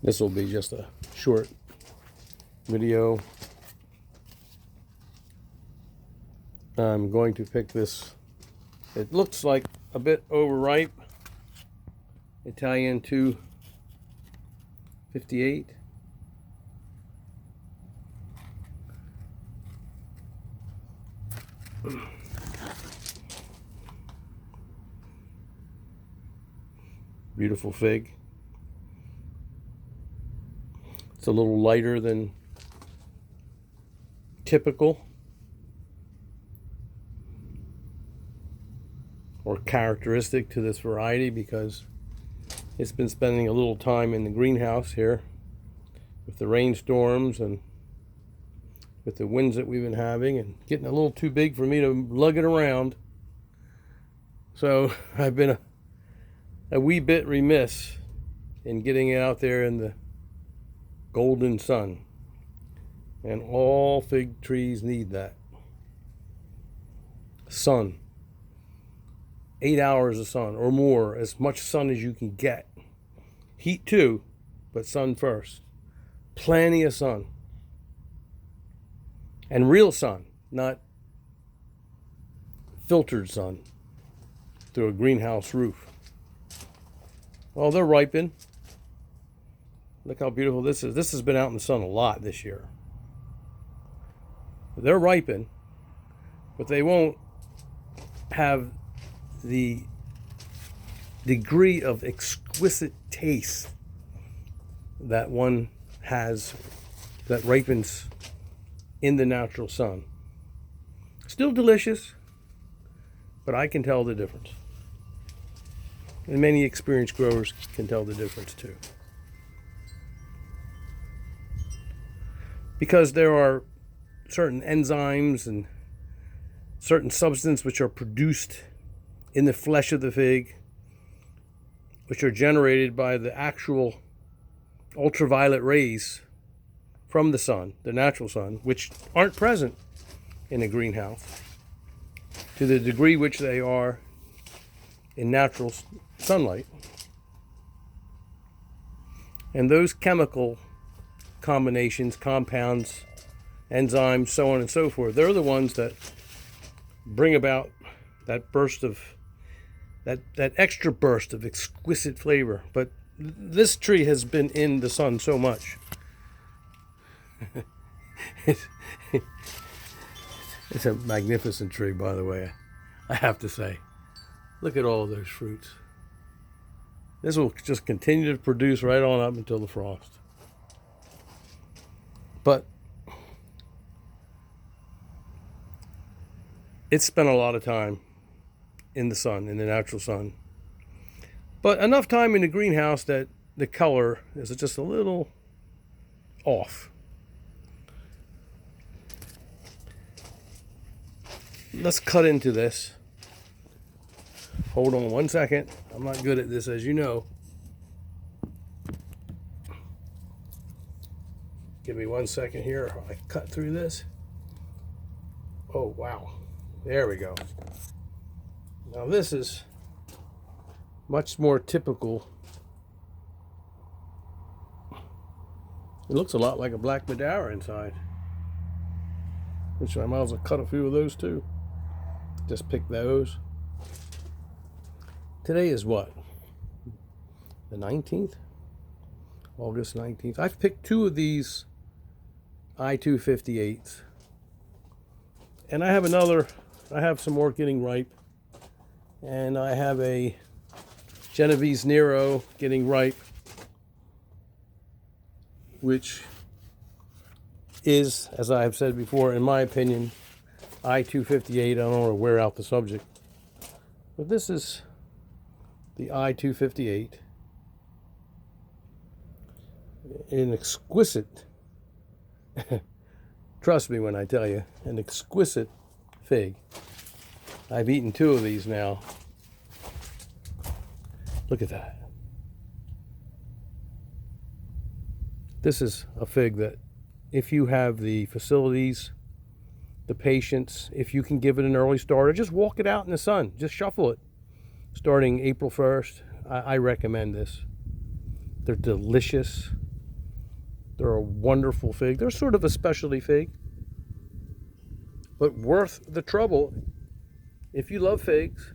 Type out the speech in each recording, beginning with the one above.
This will be just a short video. I'm going to pick this. It looks like a bit overripe. Italian 258. Beautiful fig. It's a little lighter than typical or characteristic to this variety because it's been spending a little time in the greenhouse here with the rainstorms and with the winds that we've been having, and getting a little too big for me to lug it around. So I've been a wee bit remiss in getting it out there in the golden sun. And all fig trees need that. Sun. 8 hours of sun or more, as much sun as you can get. Heat too, but sun first. Plenty of sun. And real sun, not filtered sun through a greenhouse roof. Well, they're ripening. Look how beautiful this is. This has been out in the sun a lot this year. They're ripening, but they won't have the degree of exquisite taste that one has that ripens in the natural sun. Still delicious, but I can tell the difference. And many experienced growers can tell the difference too. Because there are certain enzymes and certain substances which are produced in the flesh of the fig, which are generated by the actual ultraviolet rays from the sun, the natural sun, which aren't present in a greenhouse to the degree which they are in natural sunlight. And those chemical combinations, compounds, enzymes, so on and so forth, they're the ones that bring about that burst of that extra burst of exquisite flavor. But this tree has been in the sun so much. It's a magnificent tree, by the way, I have to say. Look at all those fruits. This will just continue to produce right on up until the frost. But it's spent a lot of time in the sun, in the natural sun. But enough time in the greenhouse that the color is just a little off. Let's cut into this. Hold on one second. I'm not good at this, as you know. Give me 1 second here. I cut through this. Oh, wow. There we go. Now this is much more typical. It looks a lot like a black Madera inside. Which I might as well cut a few of those too. Just pick those. Today is what? The 19th? August 19th. I've picked two of these I-258s. And I have some more getting ripe. And I have a Genovese Nero getting ripe, which is, as I have said before, in my opinion, I-258. I don't want to wear out the subject. But this is the I-258. An exquisite, trust me when I tell you, an exquisite fig. I've eaten two of these now. Look at that. This is a fig that, if you have the facilities, the patience, if you can give it an early start, or just walk it out in the sun, just shuffle it. Starting April 1st, I recommend this. They're delicious. They're a wonderful fig. They're sort of a specialty fig, but worth the trouble if you love figs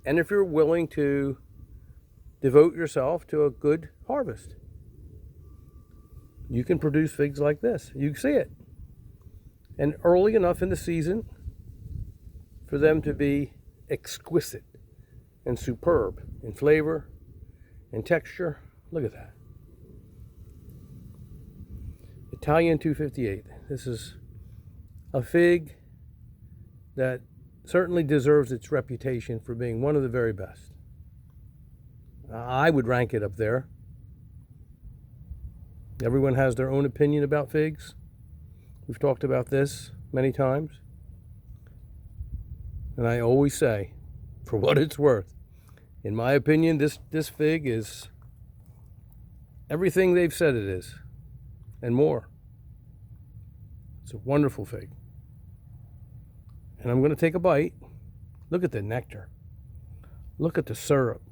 and if you're willing to devote yourself to a good harvest. You can produce figs like this. You can see it. And early enough in the season for them to be exquisite and superb in flavor and texture. Look at that. Italian 258. This is a fig that certainly deserves its reputation for being one of the very best. I would rank it up there. Everyone has their own opinion about figs. We've talked about this many times. And I always say, for what it's worth, in my opinion, this fig is everything they've said it is, and more. It's a wonderful fig. And I'm going to take a bite. Look at the nectar. Look at the syrup.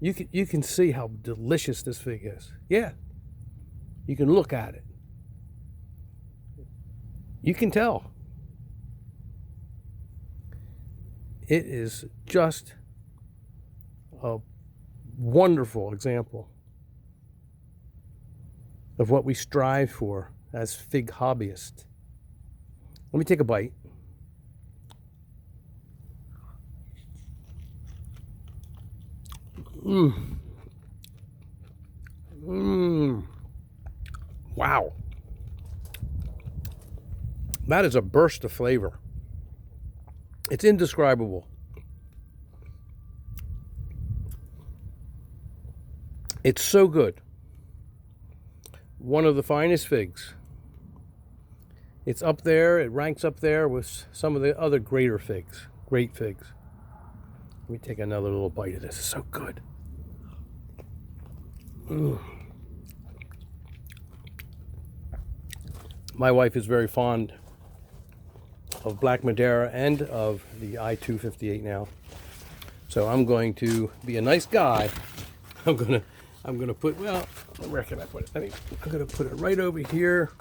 You can see how delicious this fig is. Yeah. You can look at it. You can tell. It is just a wonderful example of what we strive for as fig hobbyists. Let me take a bite. Wow. That is a burst of flavor. It's indescribable. It's so good. One of the finest figs. It's up there, it ranks up there with some of the other great figs. Let me take another little bite of this. It's so good. My wife is very fond of black Madera and of the I-258 now. So I'm going to be a nice guy. I'm gonna put, well, where can I put it? I'm gonna put it right over here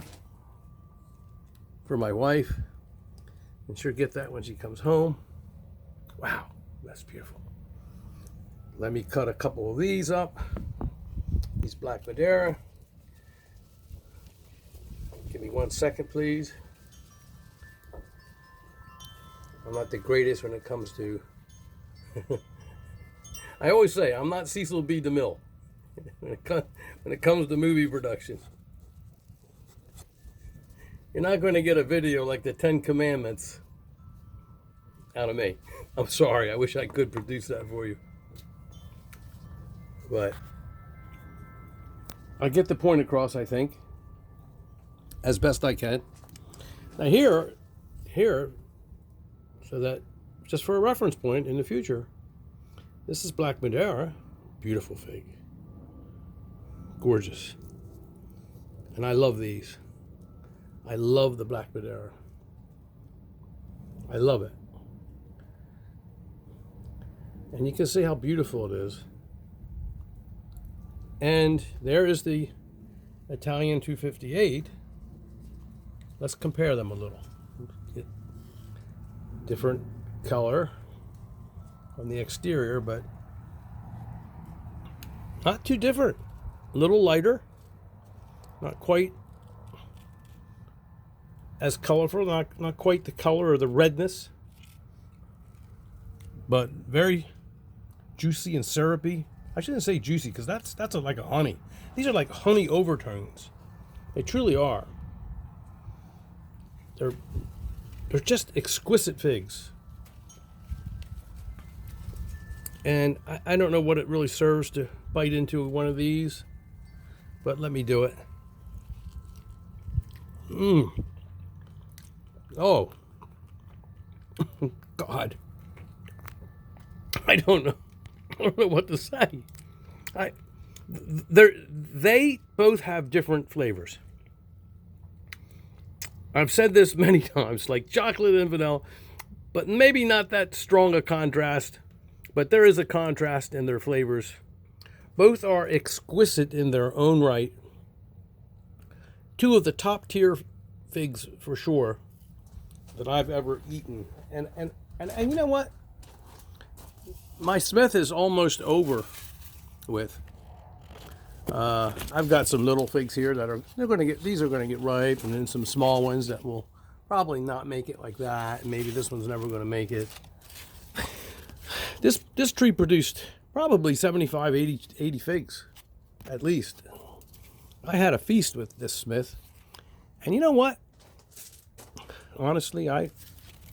for my wife. And she'll get that when she comes home. Wow, that's beautiful. Let me cut a couple of these up. These black Madera. Give me 1 second, please. I'm not the greatest when it comes to... I always say, I'm not Cecil B. DeMille when it comes to movie production. You're not going to get a video like the 10 Commandments out of me. I'm sorry, I wish I could produce that for you. But I get the point across, I think, as best I can. Now here, so that just for a reference point in the future, this is black Madera, beautiful fig, gorgeous, and I love these. I love the black Madera. I love it, and you can see how beautiful it is. And there is the Italian 258. Let's compare them a little. Different color on the exterior, but not too different. A little lighter, not quite as colorful, not quite the color or the redness, but very juicy and syrupy. I shouldn't say juicy because that's like a honey. These are like honey overtones. They truly are. They're just exquisite figs. And I don't know what it really serves to bite into one of these, but let me do it. Oh. God. I don't know what to say. They both have different flavors. I've said this many times, like chocolate and vanilla, but maybe not that strong a contrast, but there is a contrast in their flavors Both are exquisite in their own right. Two of the top tier figs for sure that I've ever eaten. And you know what? My Smith is almost over with. I've got some little figs here that these are going to get ripe, and then some small ones that will probably not make it like that. And maybe this one's never going to make it. This tree produced probably 75, 80 figs, at least. I had a feast with this Smith, and you know what? Honestly, I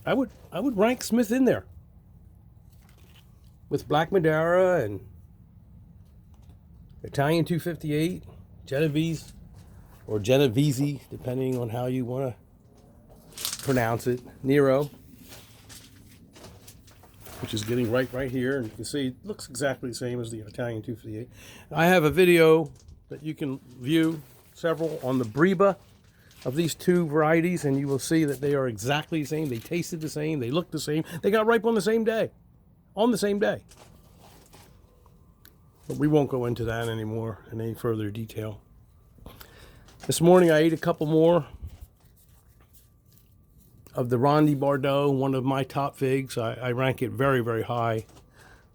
would rank Smith in there with Black Madera and Italian 258, Genovese, or Genovese, depending on how you want to pronounce it. Nero, which is getting right here, and you can see it looks exactly the same as the Italian 258. I have a video that you can view, several, on the Breba of these two varieties, and you will see that they are exactly the same. They tasted the same. They looked the same. They got ripe on the same day. On the same day. But we won't go into that anymore in any further detail. This morning I ate a couple more of the Ronda Bardot, one of my top figs. I rank it very, very high.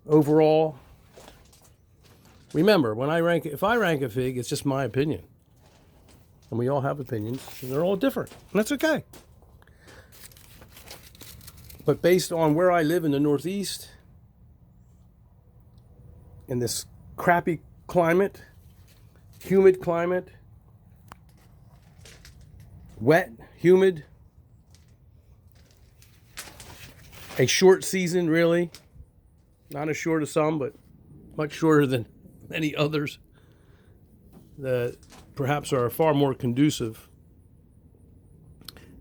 Overall, remember, if I rank a fig, it's just my opinion. And we all have opinions, and they're all different. And that's okay. But based on where I live in the Northeast, in this crappy climate, humid climate, wet, humid, a short season, really. Not as short as some, but much shorter than many others that perhaps are far more conducive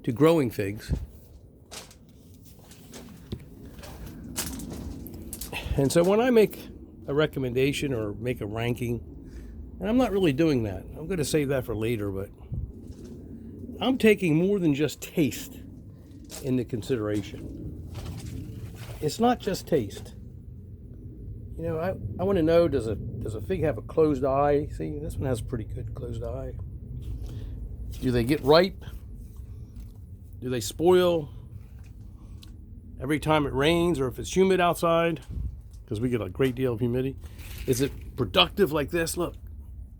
to growing figs. And so when I make a recommendation or make a ranking, and I'm not really doing that. I'm going to save that for later, but I'm taking more than just taste into consideration. It's not just taste. You know, I want to know, does a fig have a closed eye? See, this one has a pretty good closed eye. Do they get ripe? Do they spoil every time it rains or if it's humid outside? Because we get a great deal of humidity. Is it productive like this? Look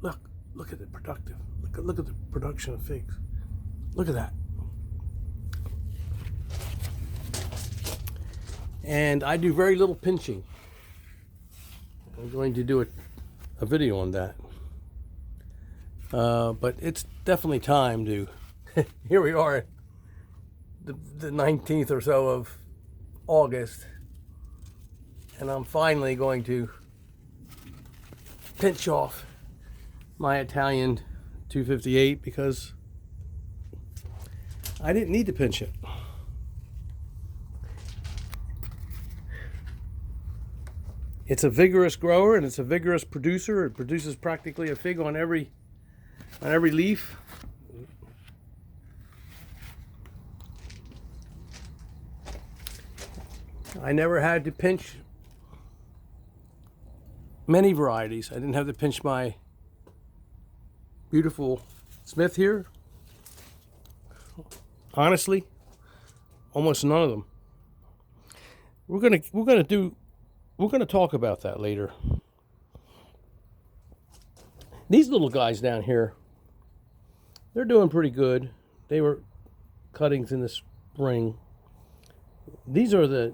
at it, productive. Look at the production of figs. Look at that. And I do very little pinching. I'm going to do a video on that. But it's definitely time to, here we are, the 19th or so of August, and I'm finally going to pinch off my Italian 258 because I didn't need to pinch it. It's a vigorous grower and it's a vigorous producer. It produces practically a fig on every leaf. I never had to pinch many varieties. I didn't have to pinch my beautiful Smith here. Honestly, almost none of them. We're gonna talk about that later. These little guys down here, they're doing pretty good. They were cuttings in the spring. These are the,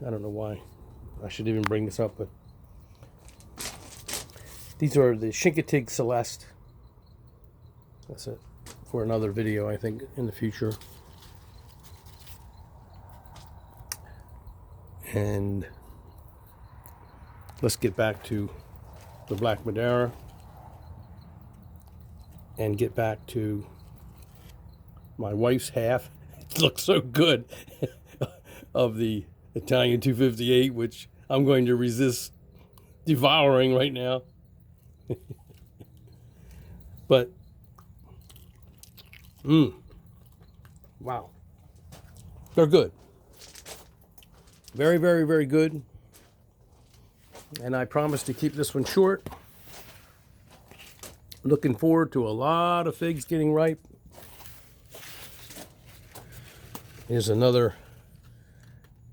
I don't know why I should even bring this up, but these are the Chincoteague Celeste. That's it for another video, I think, in the future. And let's get back to the Black Madera and get back to my wife's half. It looks so good of the Italian 258, which I'm going to resist devouring right now. But wow, they're good. Very, very, very good. And I promise to keep this one short. Looking forward to a lot of figs getting ripe. Here's another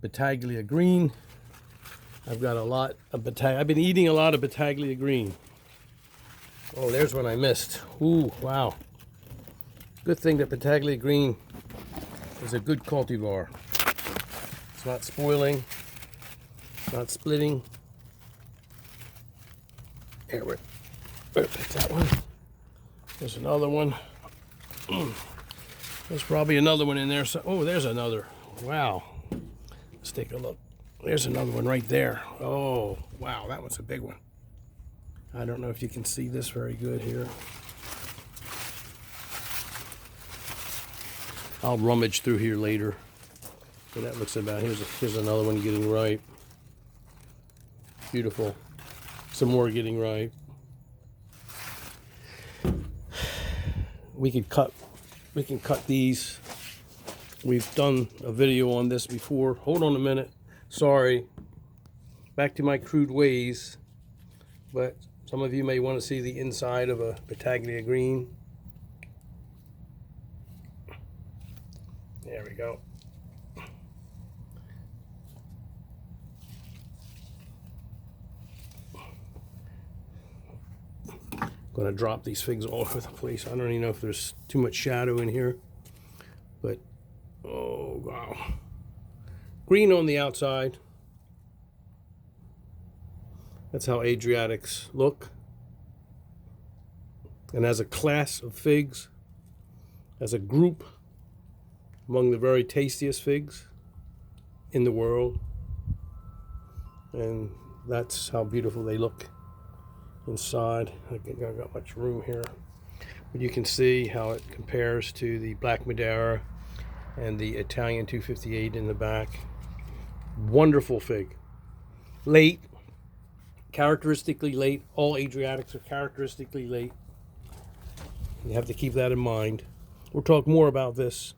Battaglia green. I've got a lot of I've been eating a lot of Battaglia green. Oh, there's one I missed. Ooh, wow. Good thing that Battaglia green is a good cultivar. It's not spoiling, not splitting. There, better pick that one. There's another one. There's probably another one in there. So, oh, there's another. Wow. Let's take a look. There's another one right there. Oh, wow, that one's a big one. I don't know if you can see this very good here. I'll rummage through here later. But that looks about, here's another one getting ripe. Beautiful. Some more getting ripe. We can cut these. We've done a video on this before. Hold on a minute. Sorry. Back to my crude ways. But some of you may want to see the inside of a Battaglia green. There we go. Going to drop these figs all over the place. I don't even know if there's too much shadow in here, but oh wow. Green on the outside. That's how Adriatics look. And as a class of figs, as a group, among the very tastiest figs in the world. And that's how beautiful they look inside. I think I've got much room here, but you can see how it compares to the Black Madera and the Italian 258 in the back. Wonderful fig. Late, characteristically late. All Adriatics are characteristically late. You have to keep that in mind. We'll talk more about this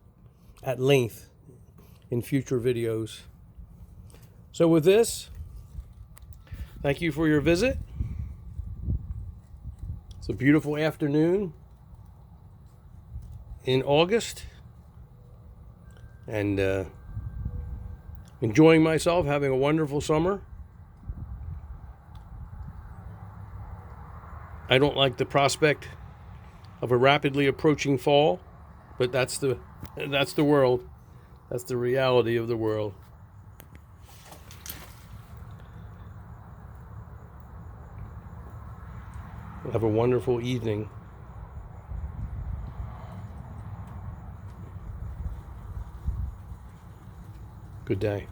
at length in future videos. So with this, thank you for your visit. It's a beautiful afternoon in August, and enjoying myself, having a wonderful summer. I don't like the prospect of a rapidly approaching fall, but that's the world. That's the reality of the world. Have a wonderful evening. Good day.